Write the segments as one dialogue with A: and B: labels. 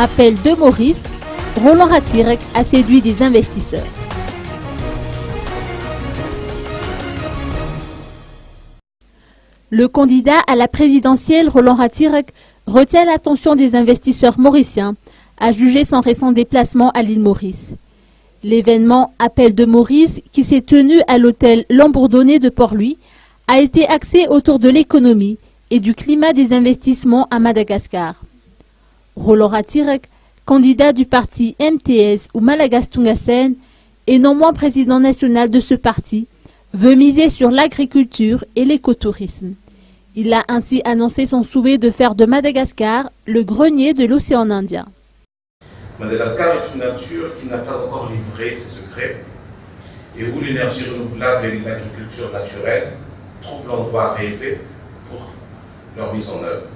A: Appel de Maurice, Roland Ratirek a séduit des investisseurs. Le candidat à la présidentielle Roland Ratirek retient l'attention des investisseurs mauriciens, a jugé son récent déplacement à l'île Maurice. L'événement Appel de Maurice, qui s'est tenu à l'hôtel Lambourdonnais de Port-Louis, a été axé autour de l'économie et du climat des investissements à Madagascar. Roland Ratirek, candidat du parti MTS ou Malagastungasen et non moins président national de ce parti, veut miser sur l'agriculture et l'écotourisme. Il a ainsi annoncé son souhait de faire de Madagascar le grenier de l'océan Indien.
B: Madagascar est une nature qui n'a pas encore livré ses secrets et où l'énergie renouvelable et l'agriculture naturelle trouvent l'endroit rêvé pour leur mise en œuvre.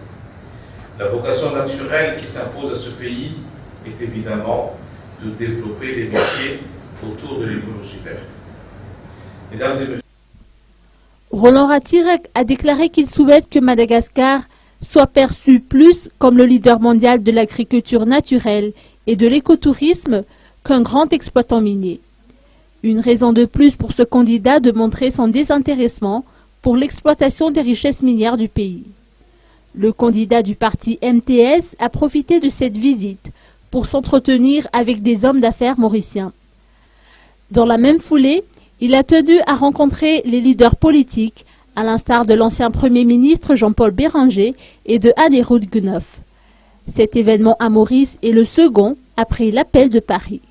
B: La vocation naturelle qui s'impose à ce pays est évidemment de développer les métiers autour de l'écologie verte. Mesdames et messieurs,
A: Roland Ratirek a déclaré qu'il souhaite que Madagascar soit perçu plus comme le leader mondial de l'agriculture naturelle et de l'écotourisme qu'un grand exploitant minier. Une raison de plus pour ce candidat de montrer son désintéressement pour l'exploitation des richesses minières du pays. Le candidat du parti MTS a profité de cette visite pour s'entretenir avec des hommes d'affaires mauriciens. Dans la même foulée, il a tenu à rencontrer les leaders politiques, à l'instar de l'ancien Premier ministre Jean-Paul Béranger et de Anéroud Guenoff. Cet événement à Maurice est le second après l'appel de Paris.